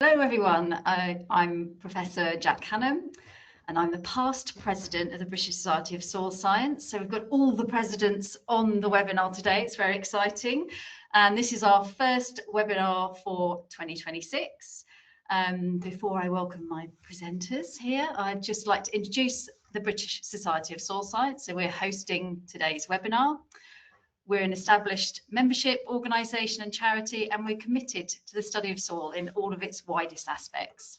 Hello everyone, I'm Professor Jack Hannam and I'm the past president of the British Society of Soil Science. So we've got all the presidents on the webinar today. It's very exciting. And this is our first webinar for 2026. Before I welcome my presenters here, I'd just like to introduce the British Society of Soil Science. So we're hosting today's webinar. We're an established membership organisation and charity, and we're committed to the study of soil in all of its widest aspects.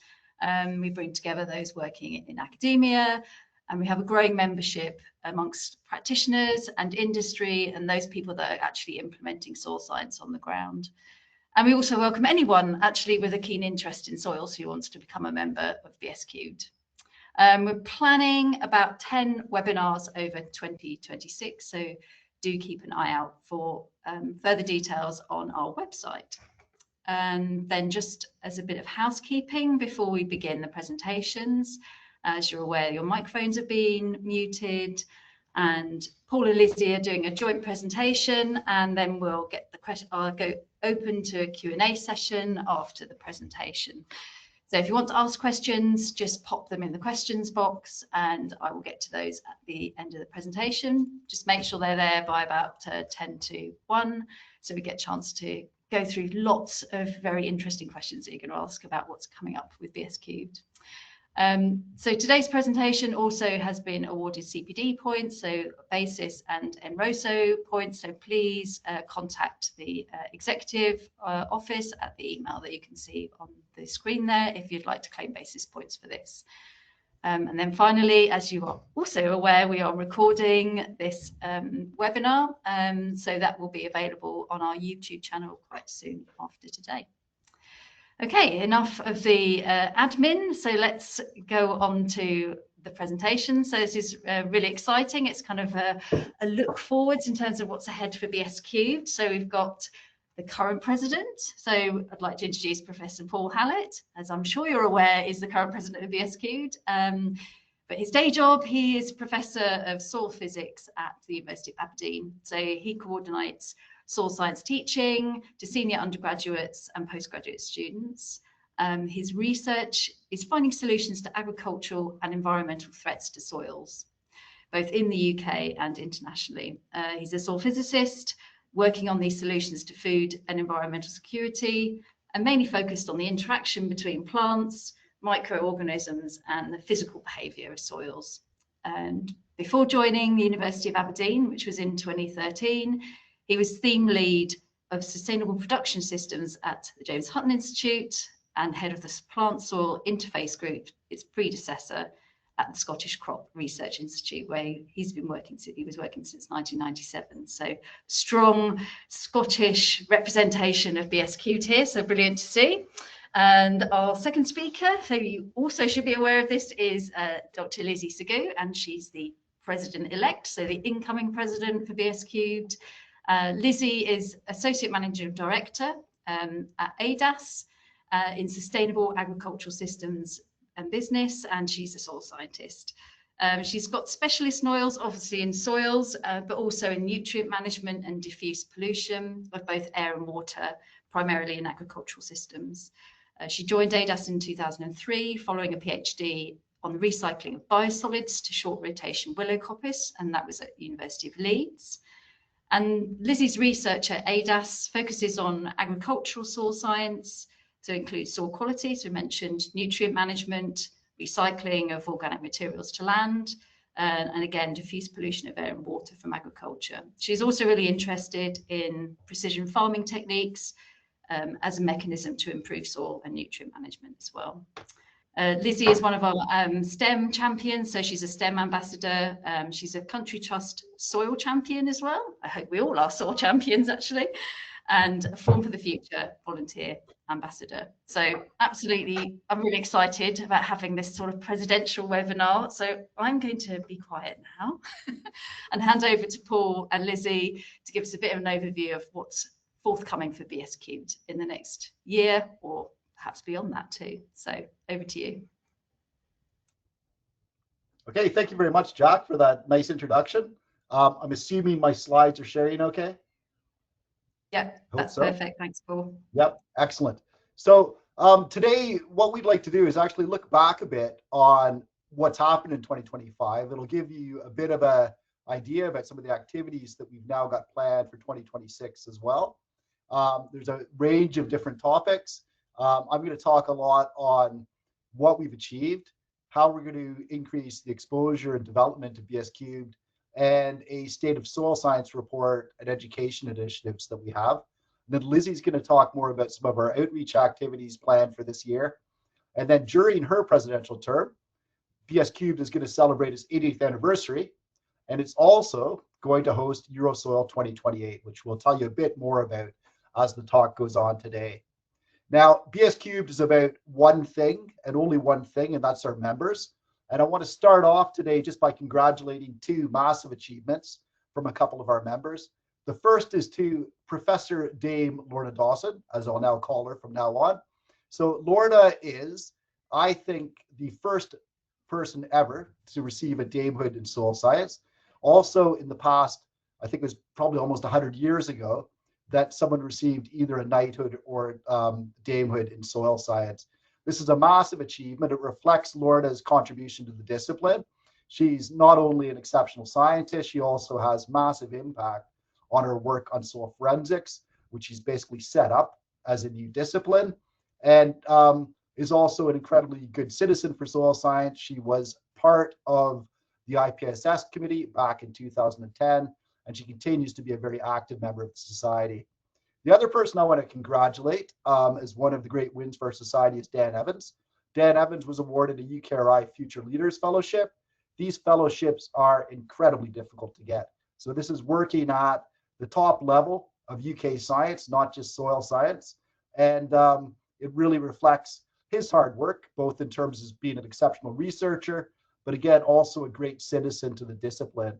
We bring together those working in academia, and we have a growing membership amongst practitioners and industry and those people that are actually implementing soil science on the ground. And we also welcome anyone actually with a keen interest in soils who wants to become a member of BSQ. We're planning about 10 webinars over 2026, so do keep an eye out for further details on our website. And then just as a bit of housekeeping before we begin the presentations, as you're aware, your microphones have been muted, and Paul and Lizzie are doing a joint presentation, and then we'll get the question, I'll go open to a Q&A session after the presentation. So if you want to ask questions, just pop them in the questions box and I will get to those at the end of the presentation. Just make sure they're there by about 10 to 1, so we get a chance to go through lots of very interesting questions that you're going to ask about what's coming up with BSQ. So today's presentation also has been awarded CPD points, so BASIS and NROSO points, so please contact the executive office at the email that you can see on the screen there if you'd like to claim BASIS points for this. And then finally, as you are also aware, we are recording this webinar, so that will be available on our YouTube channel quite soon after today. Okay, enough of the admin, so let's go on to the presentation. So this is really exciting. It's kind of a look forwards in terms of what's ahead for BSQ. So we've got the current president. So I'd like to introduce Professor Paul Hallett, as I'm sure you're aware is the current president of BSQ. But his day job, he is Professor of Soil Physics at the University of Aberdeen. So he coordinates soil science teaching to senior undergraduates and postgraduate students. His research is finding solutions to agricultural and environmental threats to soils, both in the UK and internationally. He's a soil physicist working on these solutions to food and environmental security, and mainly focused on the interaction between plants, microorganisms, and the physical behaviour of soils. And before joining the University of Aberdeen, which was in 2013, he was theme lead of sustainable production systems at the James Hutton Institute and head of the plant soil interface group, its predecessor, at the Scottish Crop Research Institute, where he's been working. He was working since 1997. So strong Scottish representation of BSQ here. So brilliant to see. And our second speaker, so you also should be aware of this, is Dr. Lizzie Sagoo, and she's the president-elect, so the incoming president for BSQ. Lizzie is Associate Managing Director at ADAS in Sustainable Agricultural Systems and Business, and she's a soil scientist. She's got specialist knowledge, obviously in soils, but also in nutrient management and diffuse pollution of both air and water, primarily in agricultural systems. She joined ADAS in 2003, following a PhD on the recycling of biosolids to short rotation willow coppice, and that was at the University of Leeds. And Lizzie's research at ADAS focuses on agricultural soil science, so includes soil quality, so we mentioned nutrient management, recycling of organic materials to land, and again, diffuse pollution of air and water from agriculture. She's also really interested in precision farming techniques as a mechanism to improve soil and nutrient management as well. Lizzie is one of our STEM champions, so she's a STEM ambassador. She's a Country Trust soil champion as well. I hope we all are soil champions, actually, and a Form for the Future volunteer ambassador. So absolutely, I'm really excited about having this sort of presidential webinar. So I'm going to be quiet now and hand over to Paul and Lizzie to give us a bit of an overview of what's forthcoming for BSQ in the next year, or perhaps beyond that too. So over to you. Okay, thank you very much, Jack, for that nice introduction. I'm assuming my slides are sharing okay? Yep, that's perfect. Thanks, Paul. Yep, excellent. So Today, what we'd like to do is actually look back a bit on what's happened in 2025. It'll give you a bit of an idea about some of the activities that we've now got planned for 2026 as well. There's a range of different topics. I'm going to talk a lot on what we've achieved, how we're going to increase the exposure and development of BS Cubed, and a state of soil science report and education initiatives that we have. And then Lizzie's going to talk more about some of our outreach activities planned for this year. And then during her presidential term, BS Cubed is going to celebrate its 80th anniversary, and it's also going to host Eurosoil 2028, which we'll tell you a bit more about as the talk goes on today. Now, BS Cubed is about one thing and only one thing, and that's our members. And I want to start off today just by congratulating two massive achievements from a couple of our members. The first is to Professor Dame Lorna Dawson, as I'll now call her from now on. So Lorna is, I think, the first person ever to receive a damehood in soil science. Also in the past, I think it was probably almost 100 years ago, that someone received either a knighthood or damehood in soil science. This is a massive achievement. It reflects Lorna's contribution to the discipline. She's not only an exceptional scientist, she also has massive impact on her work on soil forensics, which she's basically set up as a new discipline, and is also an incredibly good citizen for soil science. She was part of the IPSS committee back in 2010, and she continues to be a very active member of the society. The other person I want to congratulate as one of the great wins for our society is Dan Evans. Dan Evans was awarded a UKRI Future Leaders Fellowship. These fellowships are incredibly difficult to get. So this is working at the top level of UK science, not just soil science. And it really reflects his hard work, both in terms of being an exceptional researcher, but again, also a great citizen to the discipline.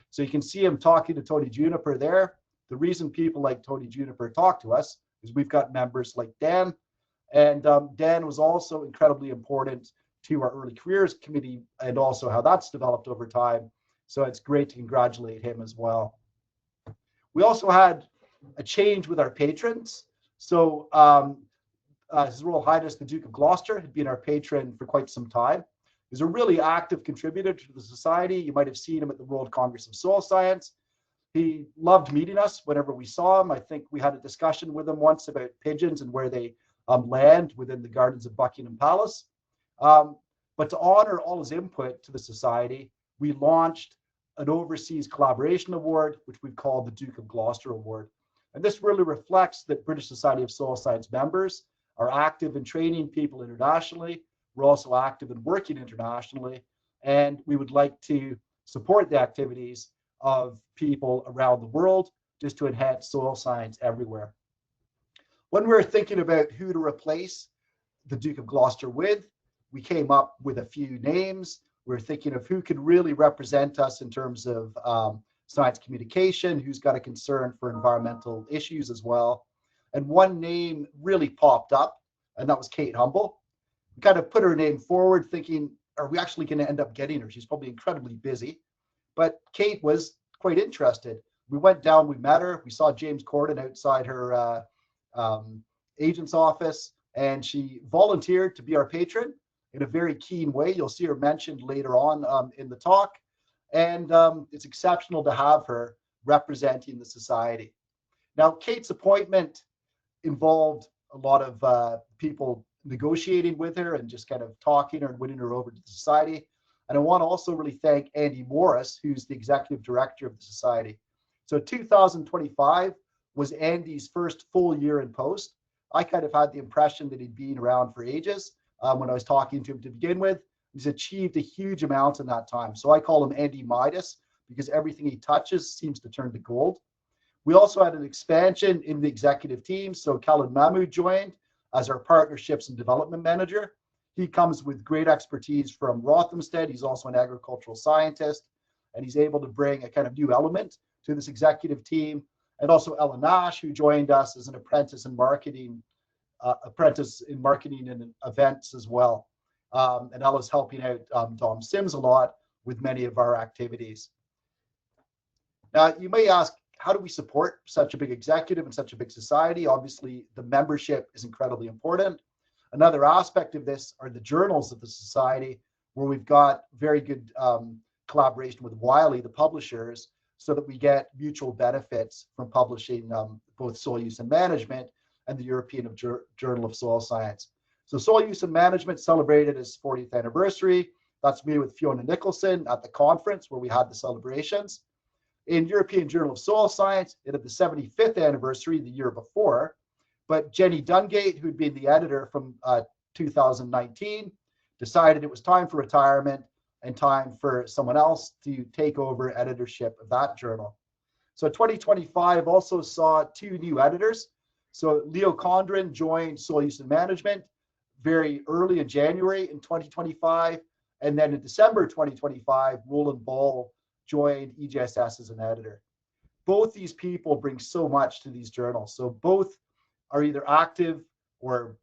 So you can see him talking to Tony Juniper there. The reason people like Tony Juniper talk to us is we've got members like Dan. And Dan was also incredibly important to our early careers committee and also how that's developed over time. So it's great to congratulate him as well. We also had a change with our patrons. So His Royal Highness the Duke of Gloucester had been our patron for quite some time. He's a really active contributor to the society. You might have seen him at the World Congress of Soil Science. He loved meeting us whenever we saw him. I think we had a discussion with him once about pigeons and where they land within the gardens of Buckingham Palace. But to honor all his input to the society, we launched an Overseas Collaboration Award, which we've called the Duke of Gloucester Award. And this really reflects that British Society of Soil Science members are active in training people internationally. We're also active in working internationally, and we would like to support the activities of people around the world just to enhance soil science everywhere. When we were thinking about who to replace the Duke of Gloucester with, we came up with a few names. We were thinking of who could really represent us in terms of science communication, who's got a concern for environmental issues as well. And one name really popped up, and that was Kate Humble. We kind of put her name forward thinking, are we actually going to end up getting her? She's probably incredibly busy. But Kate was quite interested. We went down, we met her, we saw James Corden outside her agent's office, and she volunteered to be our patron in a very keen way. You'll see her mentioned later on in the talk. And it's exceptional to have her representing the society. Now, Kate's appointment involved a lot of people negotiating with her and just kind of talking her and winning her over to the society. And I want to also really thank Andy Morris, who's the executive director of the society. So 2025 was Andy's first full year in post. I kind of had the impression that he'd been around for ages when I was talking to him to begin with. He's achieved a huge amount in that time. So I call him Andy Midas because everything he touches seems to turn to gold. We also had an expansion in the executive team. So Khaled Mahmoud joined as our partnerships and development manager. He comes with great expertise from Rothamsted. He's also an agricultural scientist, and he's able to bring a kind of new element to this executive team. And also Ella Nash, who joined us as an apprentice in marketing and events as well. And Ella's helping out Dom Sims a lot with many of our activities. Now, you may ask, how do we support such a big executive and such a big society? Obviously, the membership is incredibly important. Another aspect of this are the journals of the society, where we've got very good collaboration with Wiley, the publishers, so that we get mutual benefits from publishing both Soil Use and Management and the European Journal of Soil Science. So Soil Use and Management celebrated its 40th anniversary. That's me with Fiona Nicholson at the conference where we had the celebrations. In European Journal of Soil Science, it had the 75th anniversary the year before, but Jenny Dungate, who'd been the editor from 2019, decided it was time for retirement and time for someone else to take over editorship of that journal. So 2025 also saw 2 new editors. So Leo Condren joined Soil Use and Management very early in January in 2025. And then in December 2025, Roland Ball joined EJSS as an editor. Both these people bring so much to these journals. So both are either active or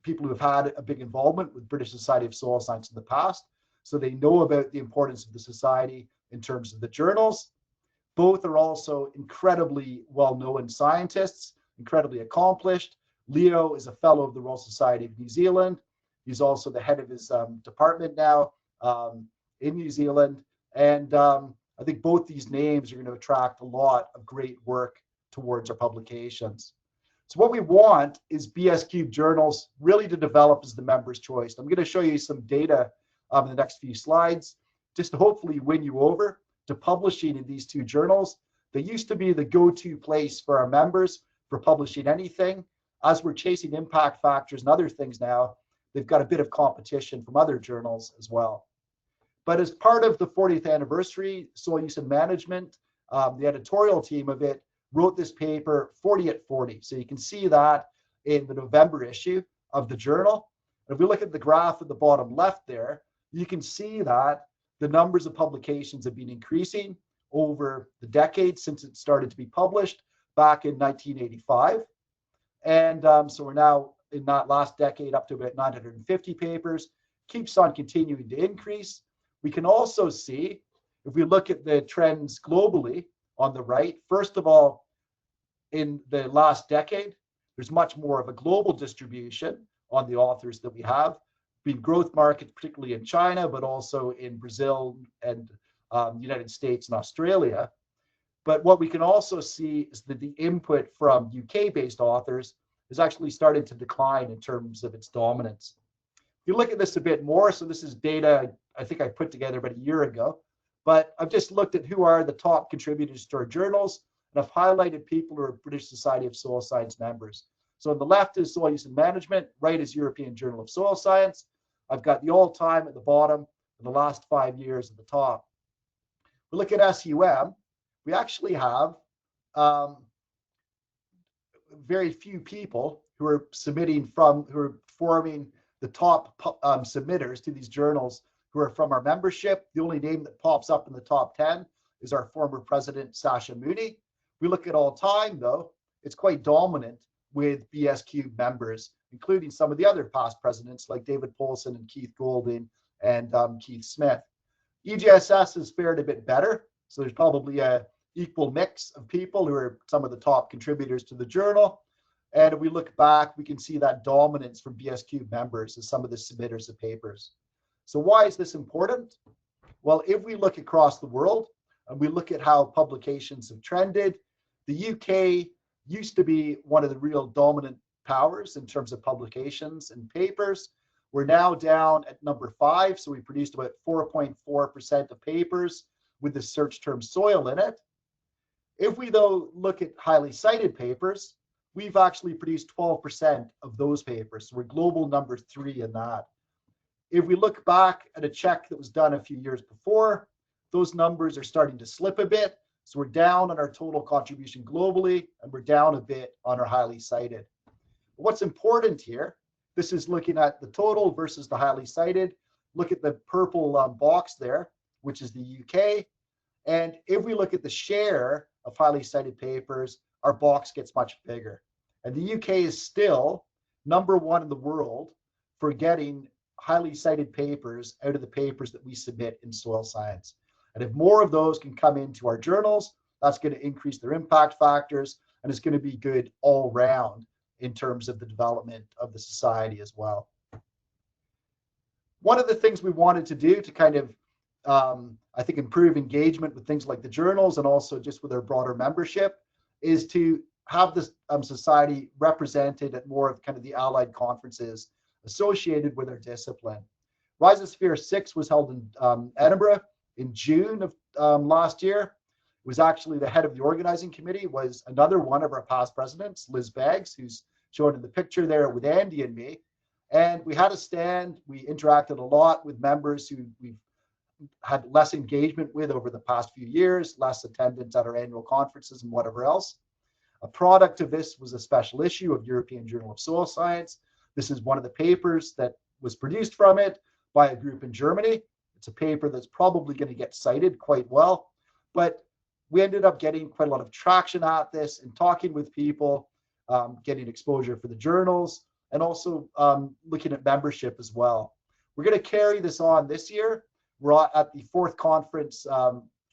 people who have had a big involvement with British Society of Soil Science in the past. So they know about the importance of the society in terms of the journals. Both are also incredibly well-known scientists, incredibly accomplished. Leo is a fellow of the Royal Society of New Zealand. He's also the head of his department now in New Zealand. And I think both these names are going to attract a lot of great work towards our publications. So what we want is BS Cube journals really to develop as the member's choice. I'm going to show you some data in the next few slides, just to hopefully win you over to publishing in these 2 journals. They used to be the go-to place for our members for publishing anything. As we're chasing impact factors and other things now, they've got a bit of competition from other journals as well. But as part of the 40th anniversary, Soil Use and Management, the editorial team of it wrote this paper 40 at 40. So you can see that in the November issue of the journal. And if we look at the graph at the bottom left there, you can see that the numbers of publications have been increasing over the decades since it started to be published back in 1985. And so we're now in that last decade up to about 950 papers, keeps on continuing to increase. We can also see, if we look at the trends globally on the right, first of all, in the last decade, there's much more of a global distribution on the authors that we have, being growth markets, particularly in China, but also in Brazil and the United States and Australia. But what we can also see is that the input from UK-based authors is actually starting to decline in terms of its dominance. If you look at this a bit more, so this is data I think I put together about a year ago, but I've just looked at who are the top contributors to our journals, and I've highlighted people who are British Society of Soil Science members. So on the left is Soil Use and Management, right is European Journal of Soil Science. I've got the all-time at the bottom and the last 5 years at the top. We look at SUM, we actually have very few people who are who are forming the top submitters to these journals who are from our membership. The only name that pops up in the top 10 is our former president, Sasha Mooney. We look at all time, though, it's quite dominant with BS Cube members, including some of the other past presidents like David Polson and Keith Golding and Keith Smith. EJSS has fared a bit better, so there's probably a equal mix of people who are some of the top contributors to the journal. And if we look back, we can see that dominance from BS Cube members as some of the submitters of papers. So why is this important? Well, if we look across the world and we look at how publications have trended, the UK used to be one of the real dominant powers in terms of publications and papers. We're now down at number 5, so we produced about 4.4% of papers with the search term soil in it. If we, though, look at highly cited papers, we've actually produced 12% of those papers. So we're global number 3 in that. If we look back at a check that was done a few years before, those numbers are starting to slip a bit. So we're down on our total contribution globally, and we're down a bit on our highly cited. What's important here, this is looking at the total versus the highly cited. Look at the purple box there, which is the UK. And if we look at the share of highly cited papers, our box gets much bigger. And the UK is still number 1 in the world for getting highly cited papers out of the papers that we submit in soil science. And if more of those can come into our journals, that's going to increase their impact factors, and it's going to be good all round in terms of the development of the society as well. One of the things we wanted to do to kind of, I think, improve engagement with things like the journals and also just with our broader membership is to have this society represented at more of kind of the allied conferences associated with our discipline. Rhizosphere 6 was held in Edinburgh in June of last year. It was actually the head of the organizing committee was another one of our past presidents, Liz Baggs, who's shown in the picture there with Andy and me. And we had a stand. We interacted a lot with members who we've had less engagement with over the past few years, less attendance at our annual conferences and whatever else. A product of this was a special issue of European Journal of Soil Science. This is one of the papers that was produced from it by a group in Germany. It's a paper that's probably going to get cited quite well, but we ended up getting quite a lot of traction at this and talking with people, getting exposure for the journals, and also looking at membership as well. We're going to carry this on this year. We're at the fourth conference,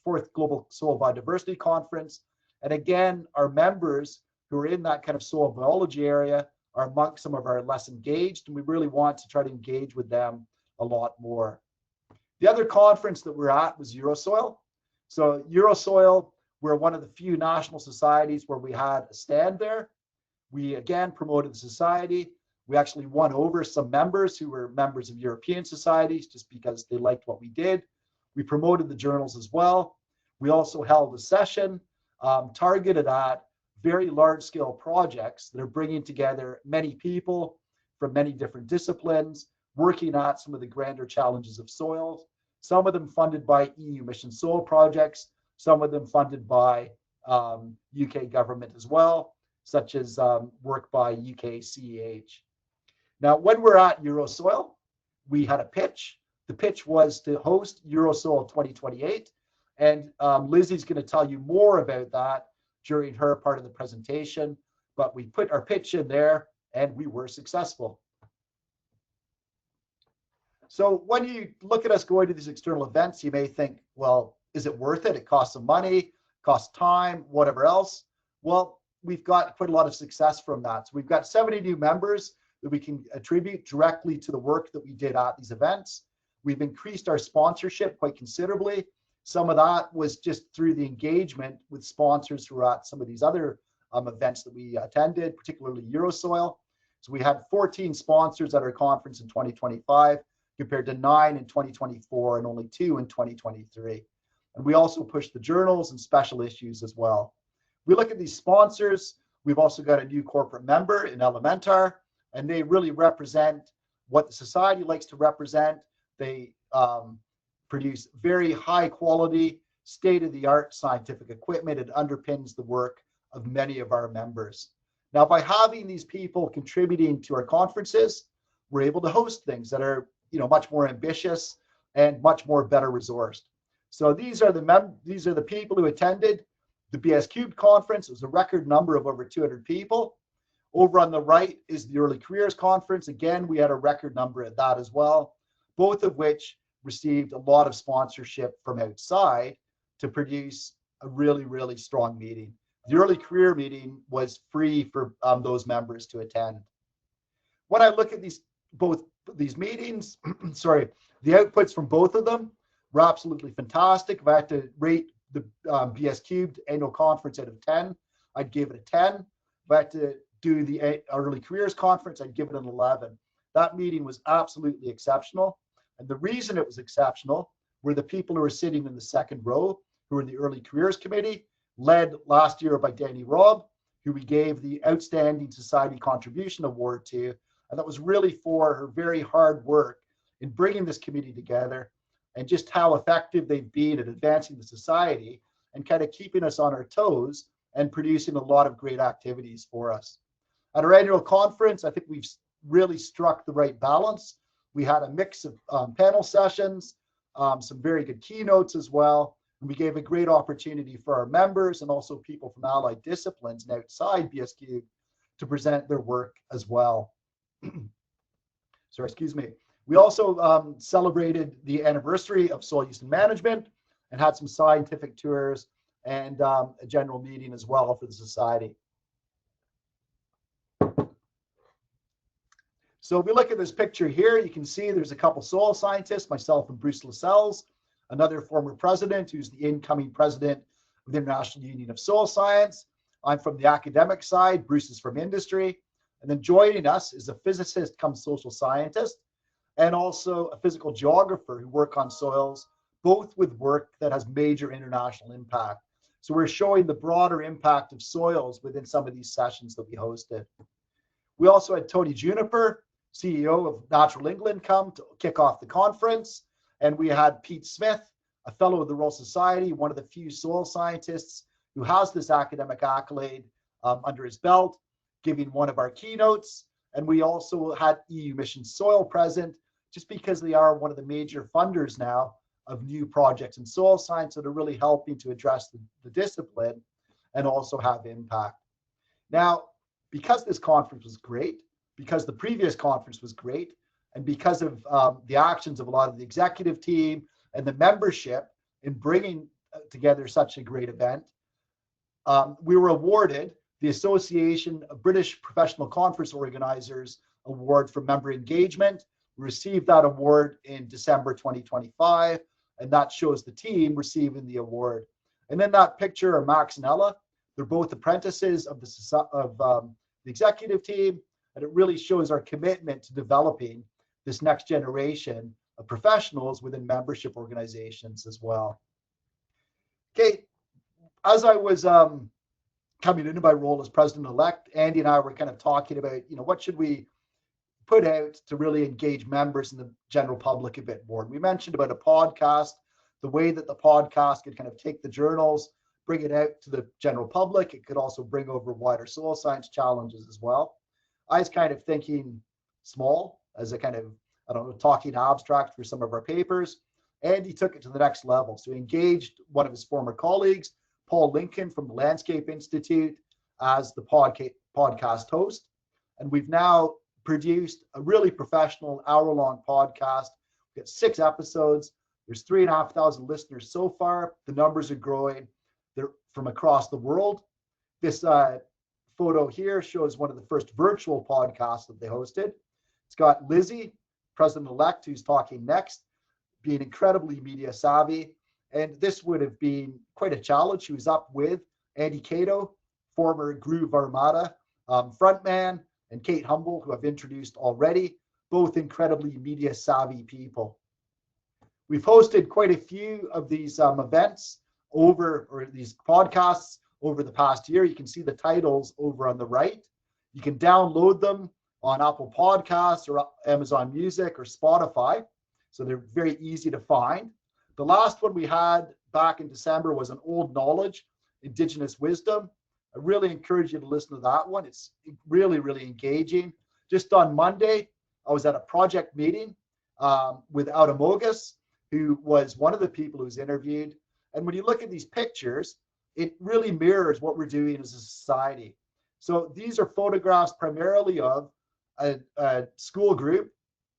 fourth Global Soil Biodiversity Conference. And again, our members who are in that kind of soil biology area are among some of our less engaged, and we really want to try to engage with them a lot more. The other conference that we're at was Eurosoil. So Eurosoil, we're one of the few national societies where we had a stand there. We again promoted the society. We actually won over some members who were members of European societies just because they liked what we did. We promoted the journals as well. We also held a session targeted at very large-scale projects that are bringing together many people from many different disciplines, working at some of the grander challenges of soils, some of them funded by EU Mission Soil projects, some of them funded by UK government as well, such as work by UK CEH. Now, when we're at Eurosoil, we had a pitch. The pitch was to host Eurosoil 2028, and Lizzie's going to tell you more about that during her part of the presentation, but we put our pitch in there and we were successful. So when you look at us going to these external events, you may think, well, is it worth it? It costs some money, costs time, whatever else. Well, we've got quite a lot of success from that. So we've got 70 new members that we can attribute directly to the work that we did at these events. We've increased our sponsorship quite considerably. Some of that was just through the engagement with sponsors who are at some of these other events that we attended, particularly Eurosoil. So we had 14 sponsors at our conference in 2025, compared to 9 in 2024 and only 2 in 2023. And we also pushed the journals and special issues as well. We look at these sponsors. We've also got a new corporate member in Elementar, and they really represent what the society likes to represent. They produce very high quality, state-of-the-art scientific equipment. It underpins the work of many of our members. Now, by having these people contributing to our conferences, we're able to host things that are much more ambitious and much more better resourced. So these are the people who attended the BS Cubed conference. It was a record number of over 200 people. Over on the right is the Early Careers Conference. Again, we had a record number at that as well, both of which received a lot of sponsorship from outside to produce a really, really strong meeting. The Early Career meeting was free for those members to attend. When I look at both these meetings, sorry, the outputs from both of them were absolutely fantastic. If I had to rate the BS Cubed annual conference out of 10, I'd give it a 10. If I had to do the Early Careers Conference, I'd give it an 11. That meeting was absolutely exceptional. And the reason it was exceptional were the people who were sitting in the second row, who were in the Early Careers Committee, led last year by Danny Robb, who we gave the Outstanding Society Contribution Award to. And that was really for her very hard work in bringing this committee together and just how effective they've been at advancing the society and kind of keeping us on our toes and producing a lot of great activities for us. At our annual conference, I think we've really struck the right balance. We had a mix of panel sessions, some very good keynotes as well. And we gave a great opportunity for our members and also people from allied disciplines and outside BSQ to present their work as well. Sorry, excuse me. We also celebrated the anniversary of soil use and management and had some scientific tours and a general meeting as well for the society. So if we look at this picture here, you can see there's a couple soil scientists, myself and Bruce Lascelles, another former president who's the incoming president of the International Union of Soil Science. I'm from the academic side, Bruce is from industry. And then joining us is a physicist come social scientist and also a physical geographer who work on soils, both with work that has major international impact. So we're showing the broader impact of soils within some of these sessions that we hosted. We also had Tony Juniper, CEO of Natural England, come to kick off the conference. And we had Pete Smith, a fellow of the Royal Society, one of the few soil scientists who has this academic accolade under his belt, giving one of our keynotes. And we also had EU Mission Soil present, just because they are one of the major funders now of new projects in soil science that are really helping to address the discipline and also have impact. Now, because this conference was great, because the previous conference was great, and because of the actions of a lot of the executive team and the membership in bringing together such a great event, we were awarded the Association of British Professional Conference Organizers Award for Member Engagement. We received that award in December 2025, and that shows the team receiving the award. And in that picture are Max and Ella. They're both apprentices of the executive team, and it really shows our commitment to developing this next generation of professionals within membership organizations as well. Okay, as I was coming into my role as president-elect, Andy and I were kind of talking about, what should we put out to really engage members and the general public a bit more. And we mentioned about a podcast, the way that the podcast could kind of take the journals, bring it out to the general public. It could also bring over wider soil science challenges as well. I was kind of thinking small as a kind of, talking abstract for some of our papers. Andy took it to the next level. So he engaged one of his former colleagues, Paul Lincoln from the Landscape Institute, as the podcast host. And we've now produced a really professional hour-long podcast. We've got 6 episodes. There's 3,500 listeners so far. The numbers are growing. They're from across the world. This photo here shows one of the first virtual podcasts that they hosted. It's got Lizzie, president-elect, who's talking next, being incredibly media savvy. And this would have been quite a challenge. She was up with Andy Cato, former Groove Armada frontman, and Kate Humble, who I've introduced already, both incredibly media savvy people. We've hosted quite a few of these events these podcasts over the past year. You can see the titles over on the right. You can download them on Apple Podcasts or Amazon Music or Spotify. So they're very easy to find. The last one we had back in December was an Old Knowledge, Indigenous Wisdom. I really encourage you to listen to that one. It's really, really engaging. Just on Monday, I was at a project meeting with Automogus, who was one of the people who was interviewed. And when you look at these pictures, it really mirrors what we're doing as a society. So these are photographs primarily of a school group,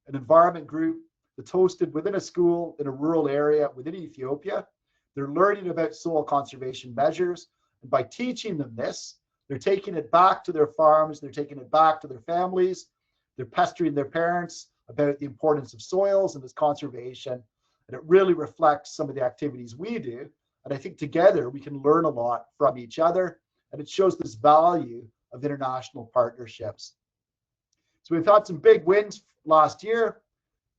an environment group that's hosted within a school in a rural area within Ethiopia. They're learning about soil conservation measures. And by teaching them this, they're taking it back to their farms, they're taking it back to their families, they're pestering their parents about the importance of soils and its conservation. And it really reflects some of the activities we do. And I think together we can learn a lot from each other. And it shows this value of international partnerships. So we've had some big wins last year.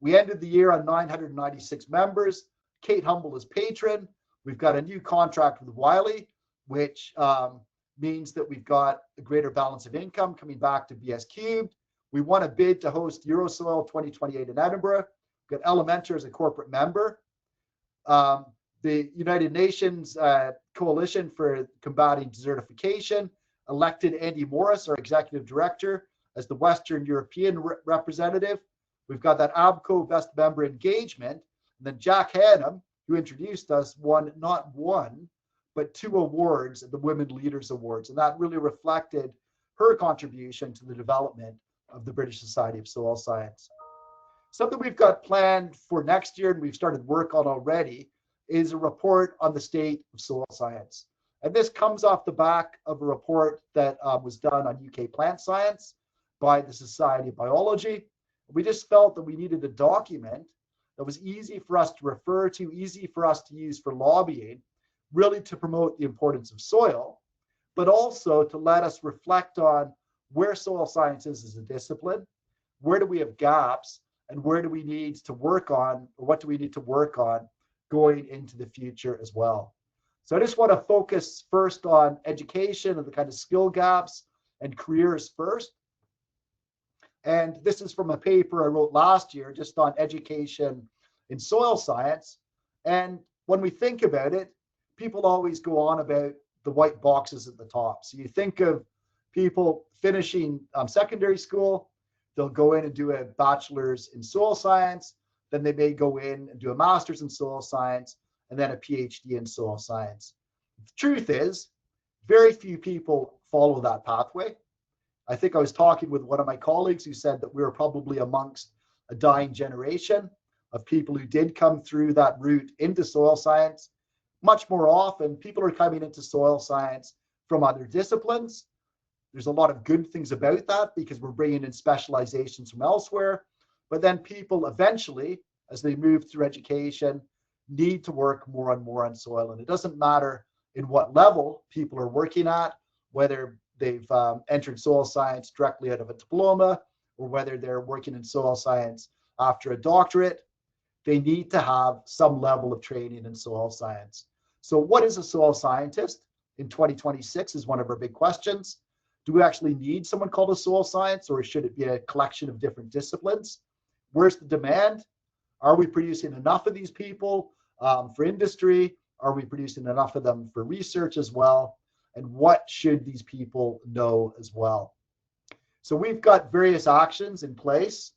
We ended the year on 996 members. Kate Humble is patron. We've got a new contract with Wiley, which means that we've got a greater balance of income coming back to BS Cubed. We won a bid to host Eurosoil 2028 in Edinburgh. We've got Elementor as a corporate member. The United Nations Coalition for Combating Desertification elected Andy Morris, our executive director, as the Western European representative. We've got that ABCO Best Member Engagement. And then Jack Hannum, who introduced us, won not one, but 2 awards at the Women Leaders Awards. And that really reflected her contribution to the development of the British Society of Soil Science. Something we've got planned for next year and we've started work on already is a report on the state of soil science. And this comes off the back of a report that was done on UK plant science by the Society of Biology. We just felt that we needed a document that was easy for us to refer to, easy for us to use for lobbying, really to promote the importance of soil, but also to let us reflect on where soil science is as a discipline, where do we have gaps, and where do we need to work on, or what do we need to work on going into the future as well. So I just want to focus first on education and the kind of skill gaps and careers first. And this is from a paper I wrote last year just on education in soil science. And when we think about it, people always go on about the white boxes at the top. So you think of people finishing secondary school, they'll go in and do a bachelor's in soil science, then they may go in and do a master's in soil science, and then a PhD in soil science. The truth is, very few people follow that pathway. I think I was talking with one of my colleagues who said that we were probably amongst a dying generation of people who did come through that route into soil science. Much more often, people are coming into soil science from other disciplines. There's a lot of good things about that because we're bringing in specializations from elsewhere. But then people eventually, as they move through education, need to work more and more on soil. And it doesn't matter in what level people are working at, whether they've entered soil science directly out of a diploma or whether they're working in soil science after a doctorate, they need to have some level of training in soil science. So what is a soil scientist in 2026 is one of our big questions. Do we actually need someone called a soil science, or should it be a collection of different disciplines? Where's the demand? Are we producing enough of these people for industry? Are we producing enough of them for research as well? And what should these people know as well? So we've got various actions in place.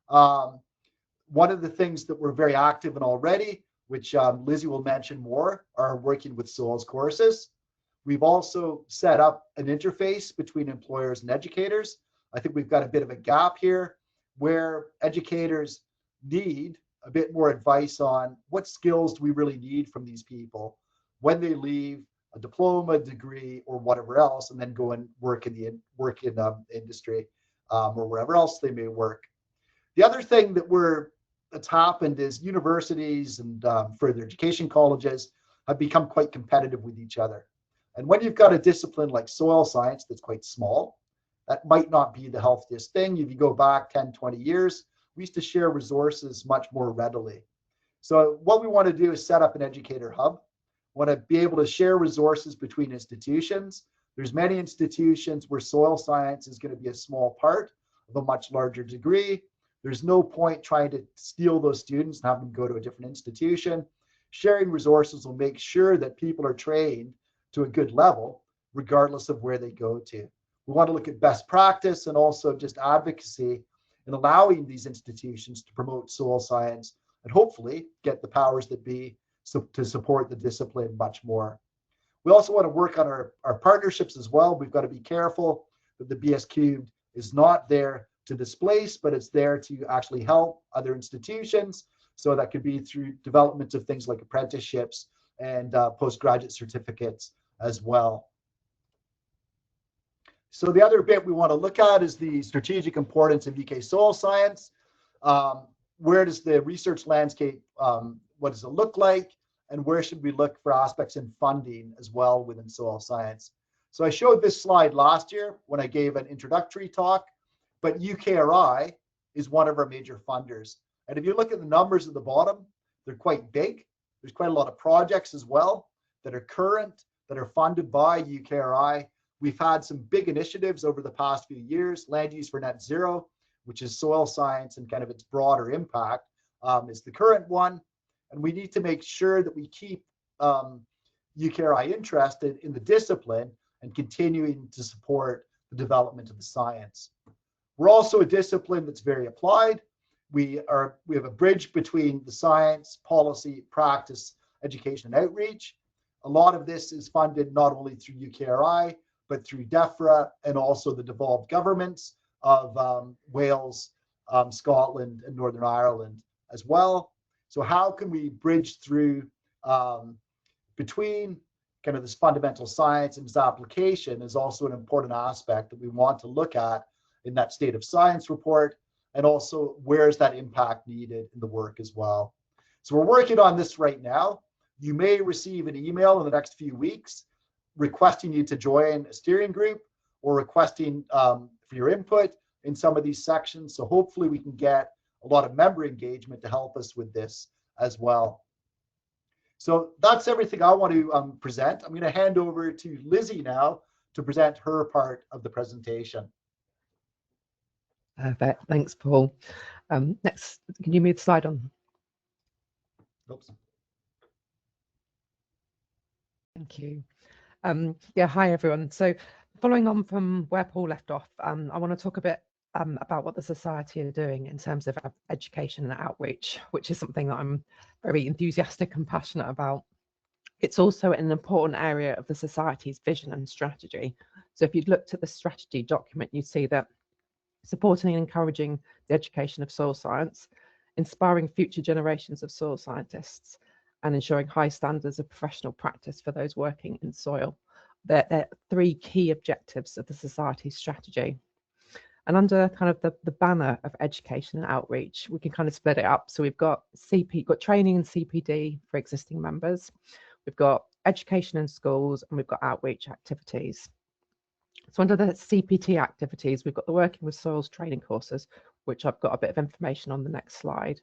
One of the things that we're very active in already, which Lizzie will mention more, are working with soils courses. We've also set up an interface between employers and educators. I think we've got a bit of a gap here where educators need a bit more advice on what skills do we really need from these people when they leave a diploma, degree, or whatever else, and then go and work in the industry or wherever else they may work. The other thing that's happened is universities and further education colleges have become quite competitive with each other. And when you've got a discipline like soil science that's quite small, that might not be the healthiest thing. If you go back 10, 20 years, we used to share resources much more readily. So what we want to do is set up an educator hub. We want to be able to share resources between institutions. There's many institutions where soil science is going to be a small part of a much larger degree. There's no point trying to steal those students and have them go to a different institution. Sharing resources will make sure that people are trained to a good level, regardless of where they go to. We want to look at best practice and also just advocacy in allowing these institutions to promote soil science and hopefully get the powers that be to support the discipline much more. We also want to work on our partnerships as well. We've got to be careful that the BS Cubed is not there to displace, but it's there to actually help other institutions. So that could be through development of things like apprenticeships and postgraduate certificates as well. So the other bit we want to look at is the strategic importance of UK soil science. Where does the research landscape, what does it look like? And where should we look for aspects in funding as well within soil science? So I showed this slide last year when I gave an introductory talk, but UKRI is one of our major funders. And if you look at the numbers at the bottom, they're quite big. There's quite a lot of projects as well that are current, that are funded by UKRI. We've had some big initiatives over the past few years. Land Use for Net Zero, which is soil science and kind of its broader impact, is the current one. And we need to make sure that we keep UKRI interested in the discipline and continuing to support the development of the science. We're also a discipline that's very applied. We have a bridge between the science, policy, practice, education, and outreach. A lot of this is funded not only through UKRI, but through DEFRA and also the devolved governments of Wales, Scotland, and Northern Ireland as well. So how can we bridge through between kind of this fundamental science and its application is also an important aspect that we want to look at in that State of Science report, and also where's that impact needed in the work as well. So we're working on this right now. You may receive an email in the next few weeks requesting you to join a steering group or requesting for your input in some of these sections. So hopefully we can get a lot of member engagement to help us with this as well. So that's everything I want to present. I'm going to hand over to Lizzie now to present her part of the presentation. Perfect. Thanks, Paul. Next, can you move the slide on? Oops. Thank you. Yeah, hi everyone. So following on from where Paul left off, I want to talk a bit about what the Society are doing in terms of education and outreach, which is something that I'm very enthusiastic and passionate about. It's also an important area of the Society's vision and strategy. So if you'd looked at the strategy document, you'd see that supporting and encouraging the education of soil science, inspiring future generations of soil scientists, and ensuring high standards of professional practice for those working in soil. They're three key objectives of the Society's strategy. And under kind of the banner of education and outreach, we can kind of split it up. So we've got training and CPD for existing members. We've got education in schools, and we've got outreach activities. So under the CPT activities, we've got the Working with Soils training courses, which I've got a bit of information on the next slide.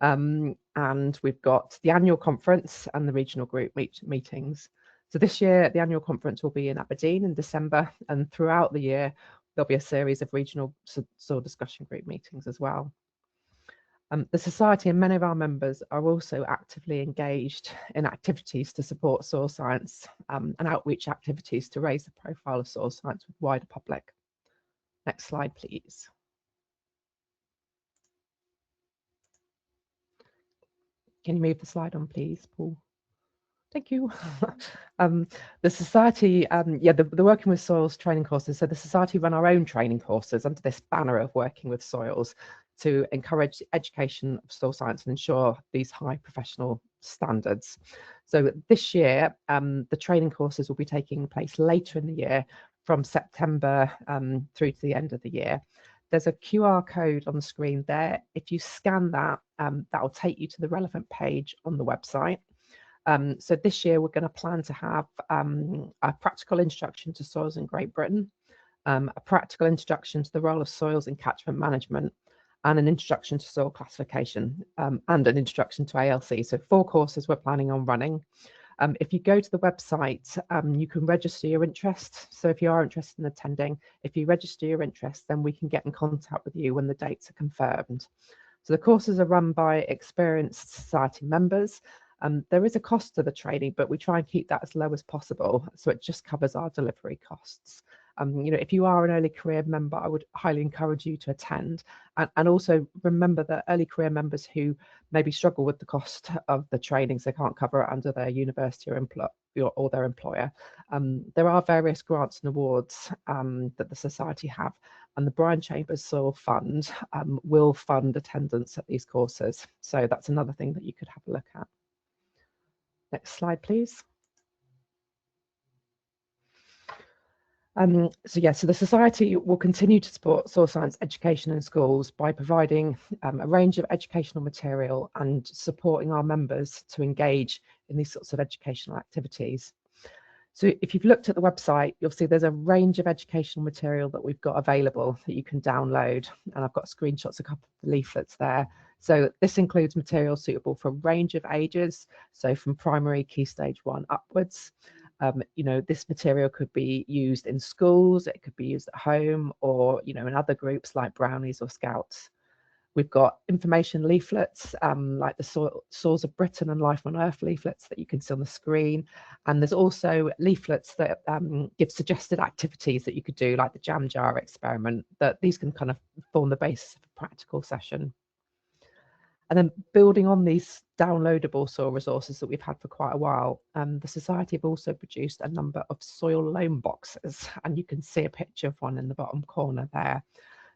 And we've got the annual conference and the regional group meetings. So this year, the annual conference will be in Aberdeen in December, and throughout the year, there'll be a series of regional soil discussion group meetings as well. The Society and many of our members are also actively engaged in activities to support soil science and outreach activities to raise the profile of soil science with wider public. Next slide, please. Can you move the slide on, please, Paul? Thank you. The Society, the Working with Soils training courses. So the Society run our own training courses under this banner of Working with Soils to encourage education of soil science and ensure these high professional standards. So this year, the training courses will be taking place later in the year from September through to the end of the year. There's a QR code on the screen there. If you scan that, that will take you to the relevant page on the website. So this year we're going to plan to have a practical introduction to soils in Great Britain, a practical introduction to the role of soils in catchment management, and an introduction to soil classification, and an introduction to ALC. So 4 courses we're planning on running. If you go to the website, you can register your interest. So if you are interested in attending, if you register your interest, then we can get in contact with you when the dates are confirmed. So the courses are run by experienced Society members. There is a cost to the training, but we try and keep that as low as possible, so it just covers our delivery costs. If you are an early career member, I would highly encourage you to attend, and also remember that early career members who maybe struggle with the cost of the trainings, they can't cover it under their university or their employer. There are various grants and awards that the Society have, and the Brian Chambers Soil Fund will fund attendance at these courses. So that's another thing that you could have a look at. Next slide, please. So the Society will continue to support soil science education in schools by providing a range of educational material and supporting our members to engage in these sorts of educational activities. So if you've looked at the website, you'll see there's a range of educational material that we've got available that you can download, and I've got screenshots of a couple of the leaflets there. So this includes material suitable for a range of ages, so from primary Key Stage 1 upwards. This material could be used in schools, it could be used at home, or in other groups like Brownies or Scouts. We've got information leaflets like the Soils of Britain and Life on Earth leaflets that you can see on the screen. And there's also leaflets that give suggested activities that you could do, like the jam jar experiment, that these can kind of form the basis of a practical session. And then building on these downloadable soil resources that we've had for quite a while, the Society have also produced a number of soil loan boxes, and you can see a picture of one in the bottom corner there.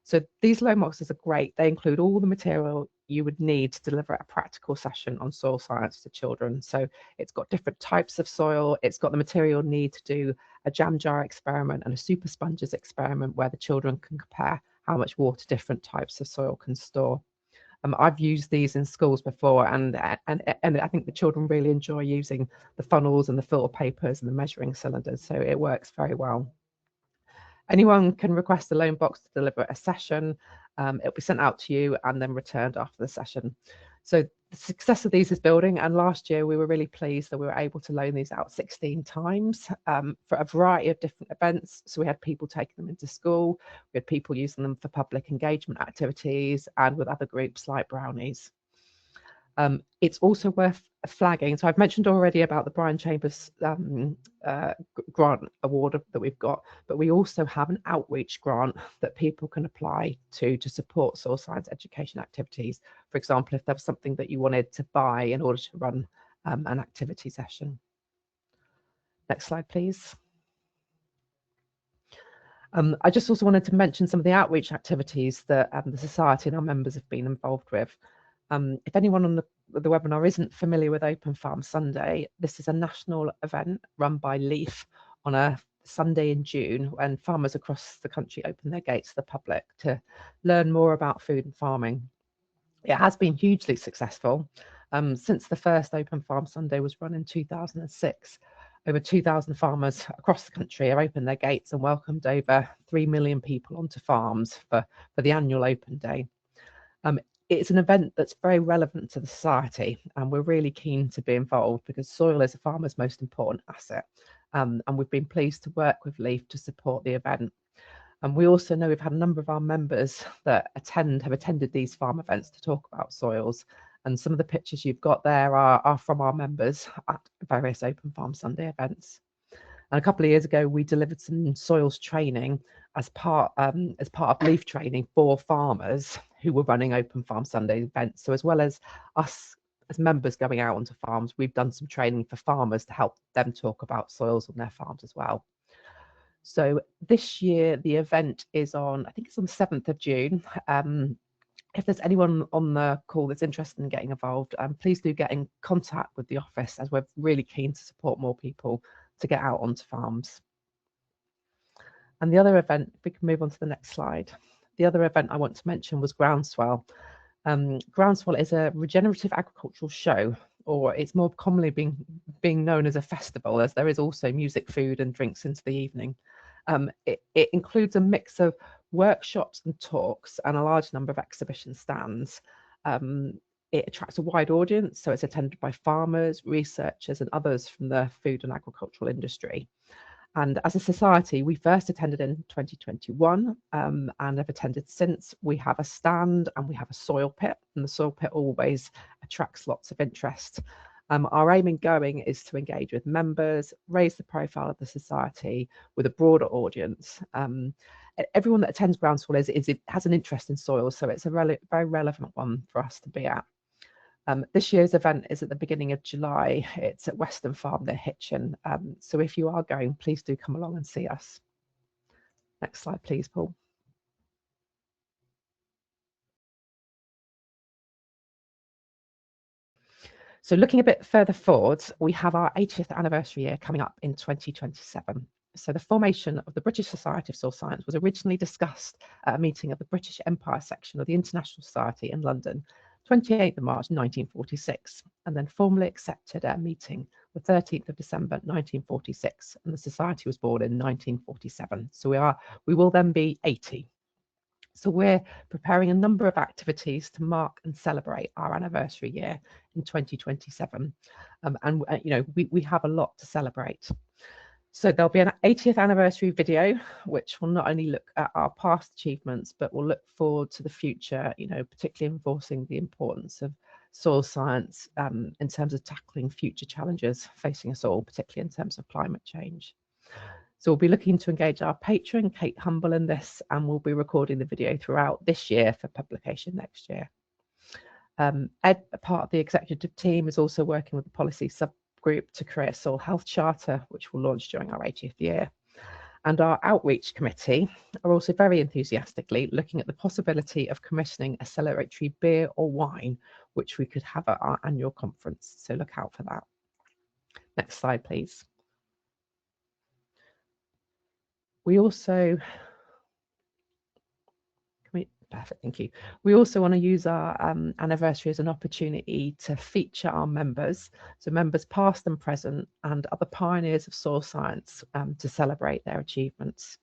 So these loan boxes are great. They include all the material you would need to deliver a practical session on soil science to children. So it's got different types of soil. It's got the material need to do a jam jar experiment and a super sponges experiment where the children can compare how much water different types of soil can store. I've used these in schools before, and I think the children really enjoy using the funnels and the filter papers and the measuring cylinders, so it works very well. Anyone can request a loan box to deliver a session. It'll be sent out to you and then returned after the session. So the success of these is building, and last year we were really pleased that we were able to loan these out 16 times for a variety of different events. So we had people taking them into school, we had people using them for public engagement activities and with other groups like Brownies. It's also worth flagging. So I've mentioned already about the Brian Chambers grant award that we've got, but we also have an outreach grant that people can apply to support soil science education activities. For example, if there was something that you wanted to buy in order to run an activity session. Next slide, please. I just also wanted to mention some of the outreach activities that the Society and our members have been involved with. If anyone on the webinar isn't familiar with Open Farm Sunday, this is a national event run by LEAF on a Sunday in June when farmers across the country open their gates to the public to learn more about food and farming. It has been hugely successful. Since the first Open Farm Sunday was run in 2006, over 2,000 farmers across the country have opened their gates and welcomed over 3 million people onto farms for the annual Open Day. It's an event that's very relevant to the society, and we're really keen to be involved because soil is a farmer's most important asset. And we've been pleased to work with LEAF to support the event. And we also know we've had a number of our members that have attended these farm events to talk about soils. And some of the pictures you've got there are from our members at various Open Farm Sunday events. And a couple of years ago, we delivered some soils training as part of LEAF training for farmers who were running Open Farm Sunday events. So as well as us as members going out onto farms, we've done some training for farmers to help them talk about soils on their farms as well. So this year, the event is on, I think it's on the 7th of June. If there's anyone on the call that's interested in getting involved, please do get in contact with the office, as we're really keen to support more people to get out onto farms. And the other event, if we can move on to the next slide. The other event I want to mention was Groundswell. Groundswell is a regenerative agricultural show, or it's more commonly being known as a festival, as there is also music, food and drinks into the evening. It includes a mix of workshops and talks and a large number of exhibition stands. It attracts a wide audience, so it's attended by farmers, researchers and others from the food and agricultural industry. And as a society, we first attended in 2021 and have attended since. We have a stand and we have a soil pit, and the soil pit always attracts lots of interest. Our aim in going is to engage with members, raise the profile of the society with a broader audience. Everyone that attends Groundswell has an interest in soil, so it's a very relevant one for us to be at. This year's event is at the beginning of July. It's at Western Farm near Hitchin. So if you are going, please do come along and see us. Next slide, please, Paul. So looking a bit further forward, we have our 80th anniversary year coming up in 2027. So the formation of the British Society of Soil Science was originally discussed at a meeting of the British Empire section of the International Society in London, 28th of March 1946, and then formally accepted at a meeting the 13th of December 1946, and the Society was born in 1947. So we will then be 80. So we're preparing a number of activities to mark and celebrate our anniversary year in 2027, and you know we have a lot to celebrate. So there'll be an 80th anniversary video, which will not only look at our past achievements, but will look forward to the future, you know, particularly enforcing the importance of soil science in terms of tackling future challenges facing us all, particularly in terms of climate change. So we'll be looking to engage our patron, Kate Humble, in this, and we'll be recording the video throughout this year for publication next year. Ed, a part of the executive team, is also working with the policy subgroup to create a soil health charter, which will launch during our 80th year. And our outreach committee are also very enthusiastically looking at the possibility of commissioning a celebratory beer or wine, which we could have at our annual conference. So look out for that. Next slide, please. We also Perfect, thank you. We also want to use our anniversary as an opportunity to feature our members, so members past and present, and other pioneers of soil science to celebrate their achievements.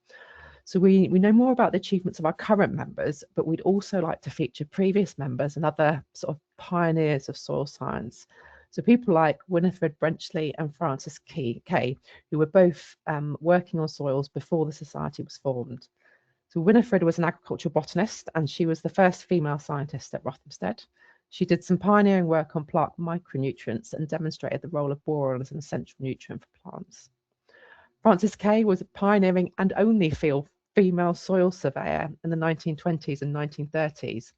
So we know more about the achievements of our current members, but we'd also like to feature previous members and other sort of pioneers of soil science. So people like Winifred Brenchley and Frances Kay, who were both working on soils before the society was formed. So Winifred was an agricultural botanist, and she was the first female scientist at Rothamsted. She did some pioneering work on plant micronutrients and demonstrated the role of boron as an essential nutrient for plants. Frances Kay was a pioneering and only female soil surveyor in the 1920s and 1930s.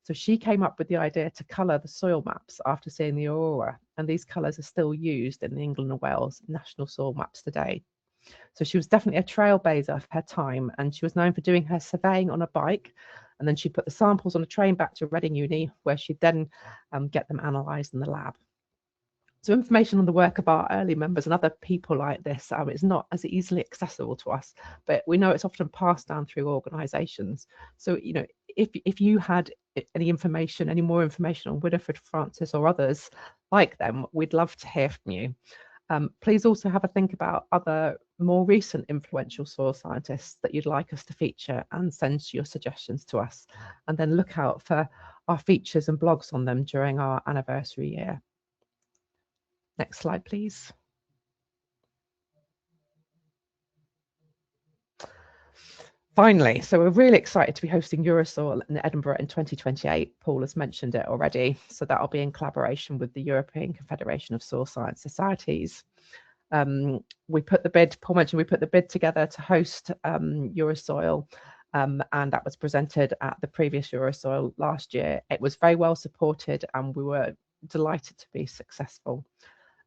So she came up with the idea to colour the soil maps after seeing the aurora, and these colours are still used in the England and Wales national soil maps today. So she was definitely a trailblazer of her time, and she was known for doing her surveying on a bike, and then she put the samples on a train back to Reading Uni, where she'd then get them analysed in the lab. So information on the work of our early members and other people like this is not as easily accessible to us, but we know it's often passed down through organisations. So, you know, if you had any more information on Winifred, Frances or others like them, we'd love to hear from you. Please also have a think about other more recent influential soil scientists that you'd like us to feature and send your suggestions to us. And then look out for our features and blogs on them during our anniversary year. Next slide, please. Finally, so we're really excited to be hosting Eurosoil in Edinburgh in 2028. Paul has mentioned it already. So that'll be in collaboration with the European Confederation of Soil Science Societies. We put the bid, Paul mentioned we put the bid together to host Eurosoil, and that was presented at the previous Eurosoil last year. It was very well supported and we were delighted to be successful.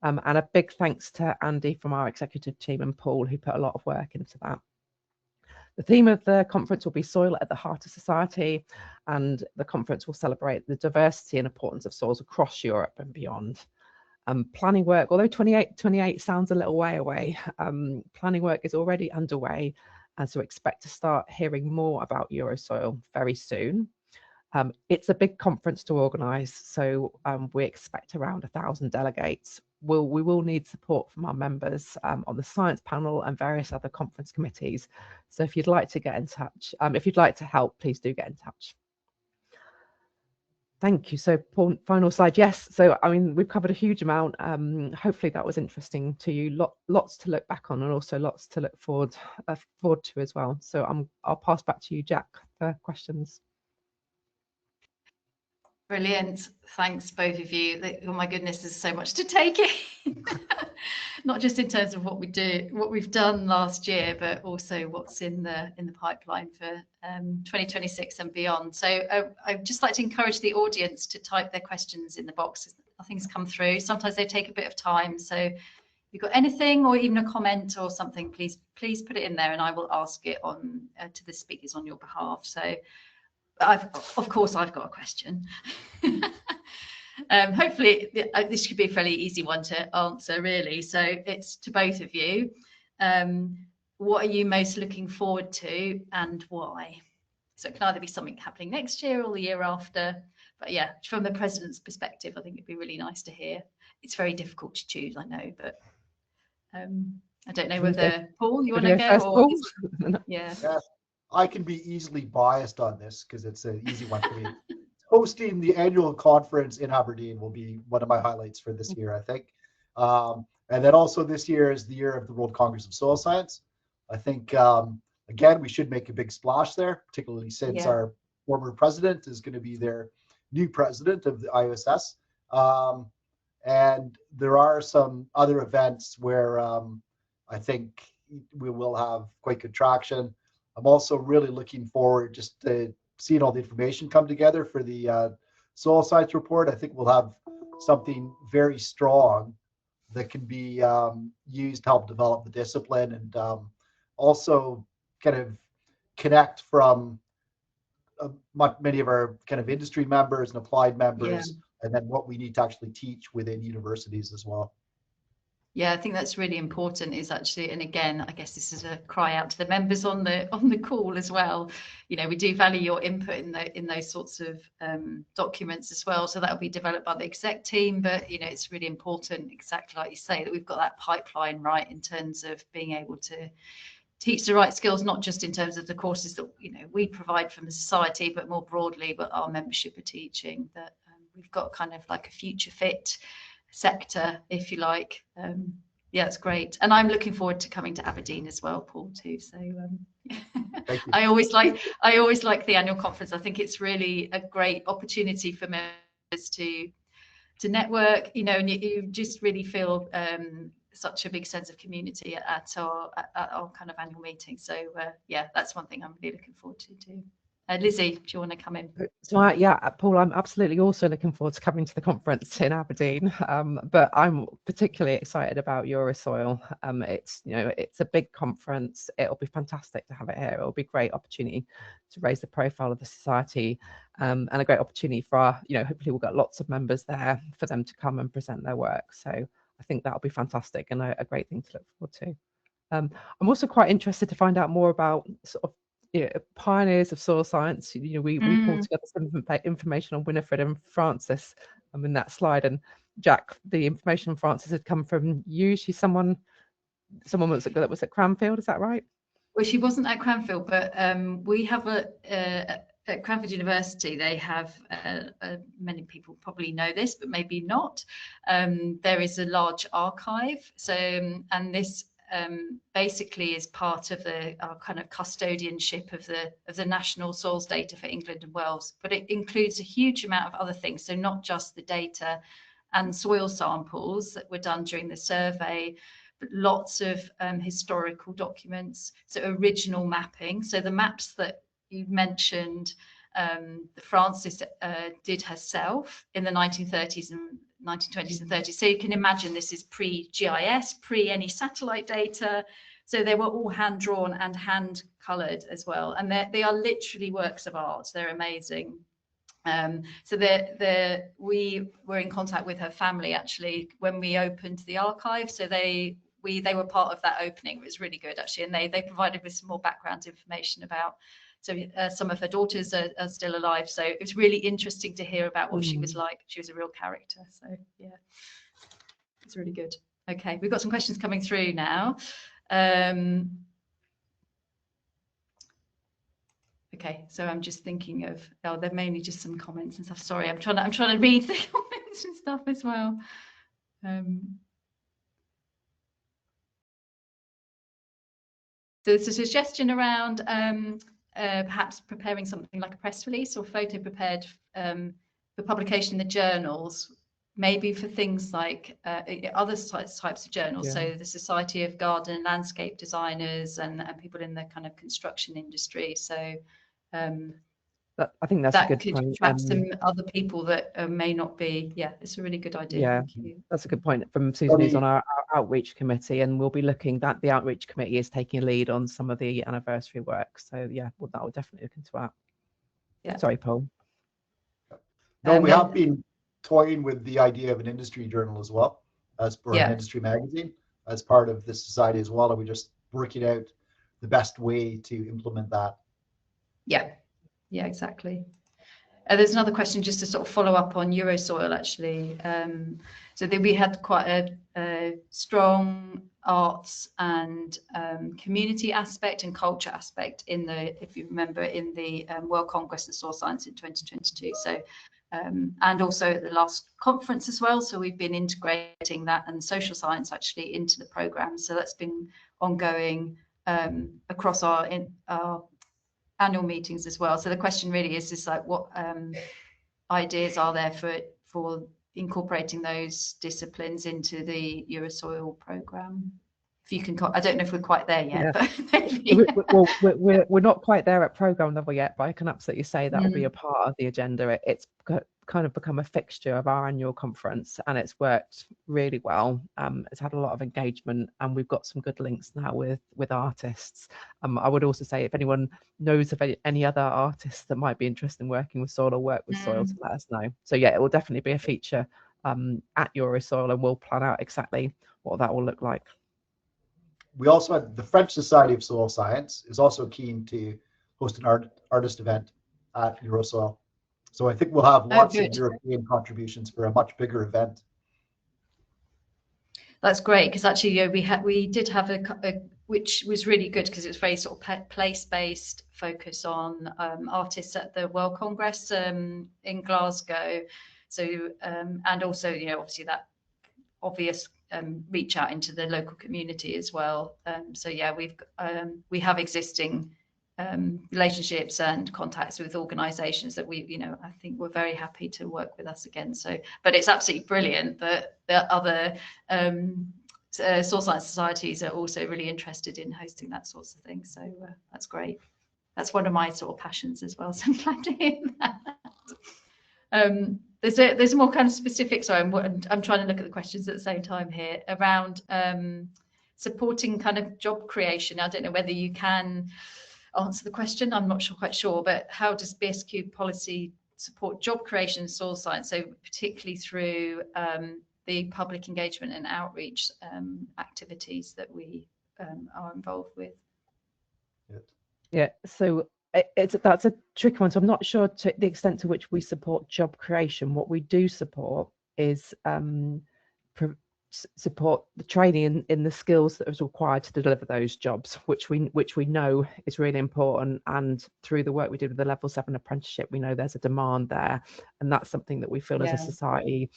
And a big thanks to Andy from our executive team and Paul, who put a lot of work into that. The theme of the conference will be Soil at the Heart of Society, and the conference will celebrate the diversity and importance of soils across Europe and beyond. Planning work, although 2028 sounds a little way away, planning work is already underway, and so expect to start hearing more about Eurosoil very soon. It's a big conference to organise, so we expect around 1,000 delegates. We will need support from our members on the science panel and various other conference committees. So if you'd like to get in touch, if you'd like to help, please do get in touch. Thank you. So Paul, final slide. Yes. So I mean, we've covered a huge amount. Hopefully that was interesting to you. Lots to look back on, and also lots to look forward to as well. So I'll pass back to you, Jack, for questions. Brilliant. Thanks, both of you. Oh my goodness, there's so much to take in. Not just in terms of what we've done last year, but also what's in the pipeline for 2026 and beyond. So I'd just like to encourage the audience to type their questions in the box. Nothing's come through. Sometimes they take a bit of time. So if you've got anything or even a comment or something, please put it in there, and I will ask it on to the speakers on your behalf. So of course I've got a question. Hopefully this should be a fairly easy one to answer, really. So it's to both of you. What are you most looking forward to and why? So it can either be something happening next year or the year after. But yeah, from the president's perspective, I think it'd be really nice to hear. It's very difficult to choose, I know, but I don't know whether Paul, you want to go? Or yeah. I can be easily biased on this because it's an easy one for me. Hosting the annual conference in Aberdeen will be one of my highlights for this year, I think. And then also this year is the year of the World Congress of Soil Science. I think, again, we should make a big splash there, particularly since our former president is going to be their new president of the ISS. And there are some other events where I think we will have quite good traction. I'm also really looking forward just to seeing all the information come together for the soil science report. I think we'll have something very strong that can be used to help develop the discipline, and also kind of connect from many of our kind of industry members and applied members, and then what we need to actually teach within universities as well. Yeah, I think that's really important, is actually, and again, I guess this is a cry out to the members on the call as well. You know, we do value your input in those sorts of documents as well. So that'll be developed by the exec team, but you know, it's really important, exactly like you say, that we've got that pipeline right in terms of being able to teach the right skills, not just in terms of the courses that, you know, we provide from the society, but more broadly, but our membership are teaching, that we've got kind of like a future fit sector, if you like. Yeah, it's great, and I'm looking forward to coming to Aberdeen as well, Paul, too. So Thank you. I always like the annual conference. I think it's really a great opportunity for members to network, you know, and you just really feel such a big sense of community at our kind of annual meeting. So yeah, that's one thing I'm really looking forward to too. Lizzie, do you want to come in? So yeah, Paul, I'm absolutely also looking forward to coming to the conference in Aberdeen, but I'm particularly excited about Eurosoil. It's, you know, it's a big conference. It'll be fantastic to have it here. It'll be a great opportunity to raise the profile of the society, and a great opportunity for our, you know, hopefully we'll get lots of members there for them to come and present their work. So I think that'll be fantastic and a great thing to look forward to. I'm also quite interested to find out more about sort of, you know, pioneers of soil science. You know, we pulled together some information on Winifred and Frances in that slide, and Jack, the information on Frances had come from you. She's someone that was at Cranfield, is that right? Well, she wasn't at Cranfield, but we have at Cranfield University, they have, many people probably know this, but maybe not. There is a large archive. So, and this basically is part of our kind of custodianship of the national soils data for England and Wales, but it includes a huge amount of other things. So not just the data and soil samples that were done during the survey, but lots of historical documents, so original mapping. So the maps that you mentioned, Frances did herself in the 1930s and 1920s and 30s. So you can imagine this is pre-GIS, pre any satellite data. So they were all hand drawn and hand coloured as well. And they are literally works of art. They're amazing. So we were in contact with her family actually when we opened the archive. So they were part of that opening. It was really good actually, and they provided with some more background information about. So some of her daughters are still alive. So it was really interesting to hear about what she was like. She was a real character. So yeah, it's really good. Okay, we've got some questions coming through now. Okay, so I'm just thinking of, they're mainly just some comments and stuff. Sorry, I'm trying to read the comments and stuff as well. So there's a suggestion around perhaps preparing something like a press release or photo prepared for publication in the journals, maybe for things like other types of journals. Yeah. So the Society of Garden and Landscape Designers and people in the kind of construction industry. So I think that's a good could point. attract some other people that may not be. Yeah, it's a really good idea. Yeah, thank you. That's a good point from Susan, who's on our outreach committee, and we'll be looking that the outreach committee is taking a lead on some of the anniversary work. So yeah, well, that will definitely look into that. Yeah. Sorry, Paul. No, we have been toying with the idea of an industry journal as well, as for an industry magazine, as part of the society as well, and we're just working out the best way to implement that. Yeah, exactly. There's another question just to sort of follow up on Eurosoil actually. So we had quite a strong arts and community aspect and culture aspect in if you remember, in the World Congress of Soil Science in 2022. So and also at the last conference as well. So we've been integrating that and social science actually into the program. So that's been ongoing across our annual meetings as well. So the question really is like, what ideas are there for incorporating those disciplines into the Eurosoil program? If you can, I don't know if we're quite there yet, but maybe. Well, we're not quite there at program level yet, but I can absolutely say that will be a part of the agenda. It's kind of become a fixture of our annual conference, and it's worked really well. It's had a lot of engagement, and we've got some good links now with artists. I would also say if anyone knows of any other artists that might be interested in working with soil or work with soil, to let us know. So yeah, it will definitely be a feature at Eurosoil, and we'll plan out exactly what that will look like. We also had the French Society of Soil Science is also keen to host an artist event at Eurosoil. So I think we'll have lots of European contributions for a much bigger event. That's great, because actually, we did have a which was really good, because it was very sort of place-based focus on artists at the World Congress in Glasgow. So and also, obviously that obvious reach out into the local community as well. So yeah, we have existing relationships and contacts with organisations that I think we're very happy to work with us again. So, but it's absolutely brilliant that the other soil science societies are also really interested in hosting that sorts of thing. So that's great. That's one of my sort of passions as well. So I'm glad to hear that. There's more kind of specifics. Sorry, I'm trying to look at the questions at the same time here around supporting kind of job creation. I don't know whether you can answer the question. I'm not quite sure, but how does BSQ policy support job creation in soil science? So particularly through the public engagement and outreach activities that we are involved with. Yeah, so that's a tricky one. So I'm not sure to the extent to which we support job creation. What we do support is support the training in the skills that is required to deliver those jobs, which we know is really important. And through the work we did with the Level 7 apprenticeship, we know there's a demand there, and that's something that we feel as a society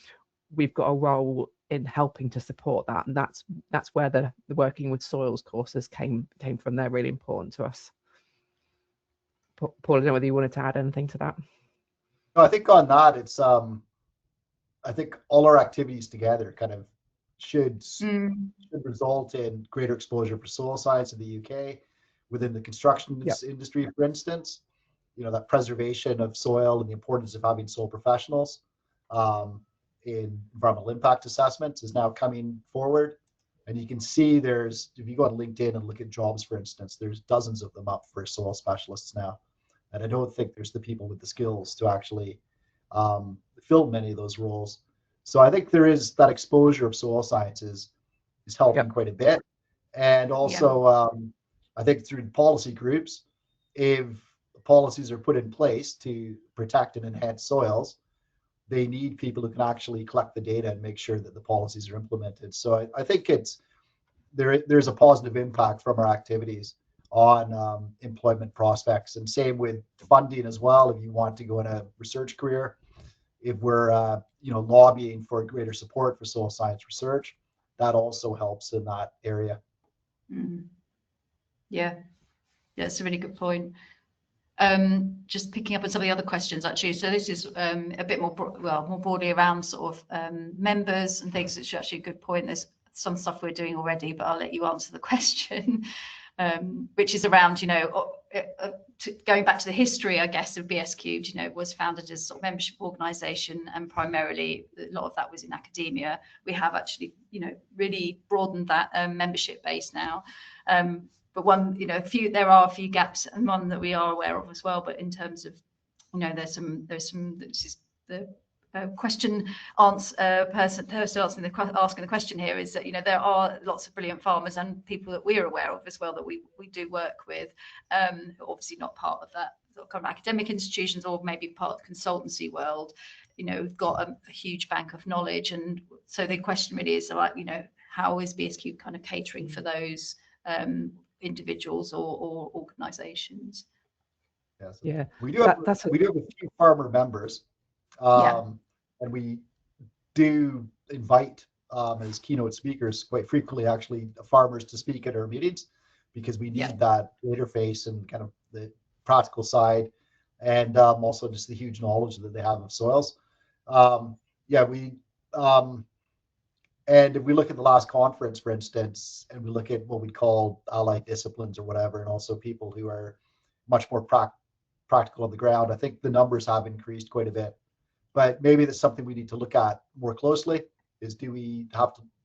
we've got a role in helping to support that. And that's where the working with soils courses came from. They're really important to us. Paul, I don't know whether you wanted to add anything to that. No, I think on that, it's I think all our activities together kind of should result in greater exposure for soil science in the UK, within the construction industry, for instance. That preservation of soil and the importance of having soil professionals in environmental impact assessments is now coming forward. And you can see if you go on LinkedIn and look at jobs, for instance, there's dozens of them up for soil specialists now. And I don't think there's the people with the skills to actually fill many of those roles. So I think there is that exposure of soil sciences is helping quite a bit. And also, I think through policy groups, if policies are put in place to protect and enhance soils, they need people who can actually collect the data and make sure that the policies are implemented. So I think there's a positive impact from our activities on employment prospects, and same with funding as well. If you want to go in a research career, if we're lobbying for greater support for soil science research, that also helps in that area. Yeah, it's a really good point. Just picking up on some of the other questions, actually. So this is a bit more broadly around sort of members and things, which is actually a good point. There's some stuff we're doing already, but I'll let you answer the question, which is around, going back to the history, I guess, of BSQ. It was founded as sort of membership organisation, and primarily a lot of that was in academia. We have actually, really broadened that membership base now. But there are a few gaps, and one that we are aware of as well. But in terms of, there's some. This is the question person asking the question here is that there are lots of brilliant farmers and people that we're aware of as well that we do work with, obviously not part of that kind of academic institutions or maybe part of the consultancy world. We've got a huge bank of knowledge, and so the question really is like, how is BSQ kind of catering for those individuals or organizations? We do have a few farmer members, and we do invite as keynote speakers quite frequently, actually, farmers to speak at our meetings, because we need that interface and kind of the practical side, and also just the huge knowledge that they have of soils. And if we look at the last conference, for instance, and we look at what we call allied disciplines or whatever, and also people who are much more practical on the ground, I think the numbers have increased quite a bit. But maybe that's something we need to look at more closely, is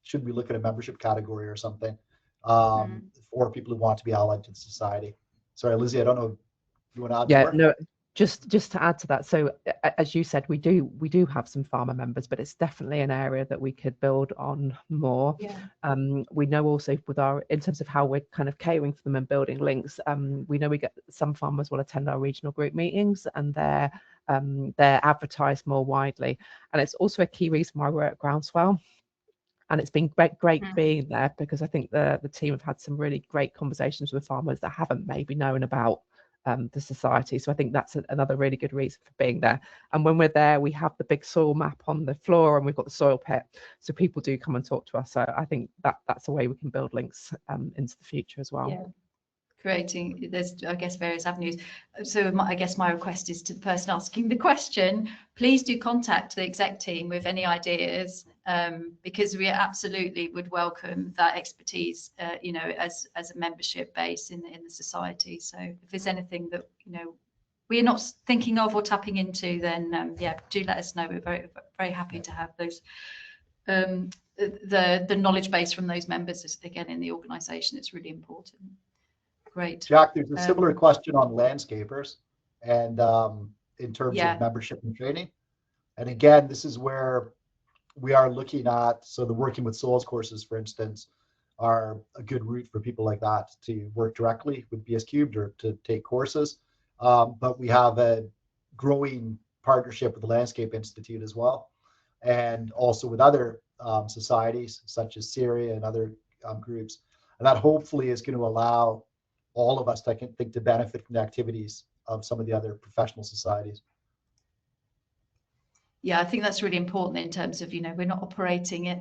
should we look at a membership category or something for people who want to be allied to the society? Sorry, Lizzie, I don't know if you want to add more? No, Just to add to that, so as you said, we do have some farmer members, but it's definitely an area that we could build on more. Yeah. We know also with our, in terms of how we're kind of catering for them and building links, we know we get some farmers will attend our regional group meetings, and they're advertised more widely. And it's also a key reason why we're at Groundswell. And it's been great being there, because I think the team have had some really great conversations with farmers that haven't maybe known about the society. So I think that's another really good reason for being there. And when we're there, we have the big soil map on the floor, and we've got the soil pit, so people do come and talk to us. So I think that's a way we can build links into the future as well. Yeah. Creating, there's, I guess, various avenues. So I guess my request is to the person asking the question, please do contact the exec team with any ideas, because we absolutely would welcome that expertise, you know, as a membership base in the society. So if there's anything that, you know, we're not thinking of or tapping into, then yeah, do let us know. We're very, very happy to have those the knowledge base from those members again in the organisation. It's really important. Great. Jack, there's a similar question on landscapers and in terms of membership and training. And again, this is where we are looking at, so the working with soils courses, for instance, are a good route for people like that to work directly with BS Cubed or to take courses. But we have a growing partnership with the Landscape Institute as well, and also with other societies such as Syria and other groups. And that hopefully is going to allow all of us, I think, to benefit from the activities of some of the other professional societies. Yeah, I think that's really important in terms of, you know, we're not operating it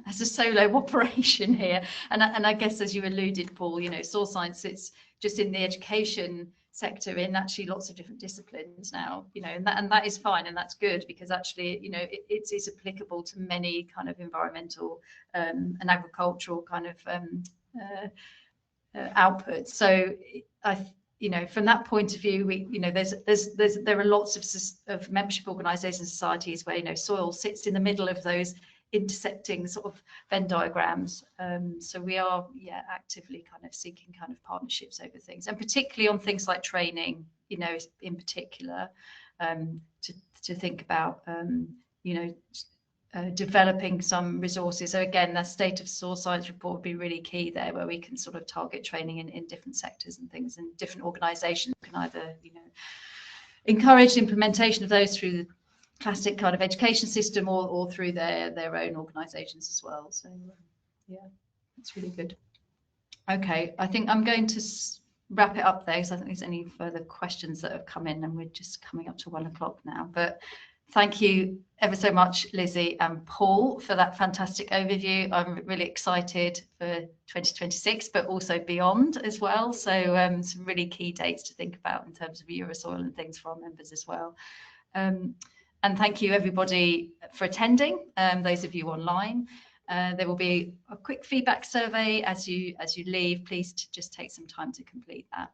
as a solo operation here. And I guess, as you alluded, Paul, you know, soil science, it's just in the education sector in actually lots of different disciplines now, you know, and that is fine, and that's good, because actually, you know, it is applicable to many kind of environmental and agricultural kind of output. So you know, from that point of view, we, you know, there are lots of membership organisations, societies where, you know, soil sits in the middle of those intersecting sort of Venn diagrams. So we are, yeah, actively kind of seeking kind of partnerships over things, and particularly on things like training, you know, in particular, to think about, you know, developing some resources. So again, the state of soil science report would be really key there, where we can sort of target training in different sectors and things, and different organisations can either, you know, encourage implementation of those through the classic kind of education system, or through their own organisations as well. So yeah, that's really good. Okay, I think I'm going to wrap it up there, because I don't think there's any further questions that have come in, and we're just coming up to 1 o'clock now. But thank you ever so much, Lizzie and Paul, for that fantastic overview. I'm really excited for 2026, but also beyond as well. So some really key dates to think about in terms of Eurosoil and things for our members as well. And thank you everybody for attending, those of you online. There will be a quick feedback survey as you leave. Please just take some time to complete that.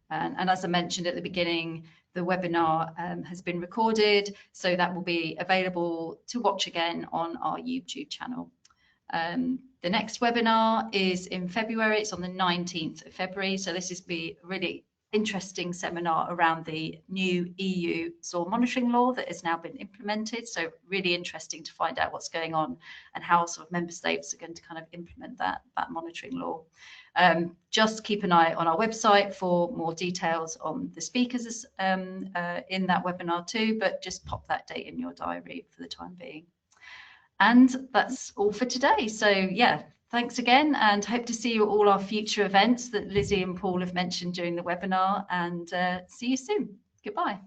And as I mentioned at the beginning, the webinar has been recorded, so that will be available to watch again on our YouTube channel. The next webinar is in February. It's on the 19th of February. So this is be a really interesting seminar around the new EU soil monitoring law that has now been implemented. So really interesting to find out what's going on and how sort of member states are going to kind of implement that monitoring law. Just keep an eye on our website for more details on the speakers in that webinar too, but just pop that date in your diary for the time being. And that's all for today. So yeah, thanks again, and hope to see you at all our future events that Lizzie and Paul have mentioned during the webinar, and see you soon. Goodbye.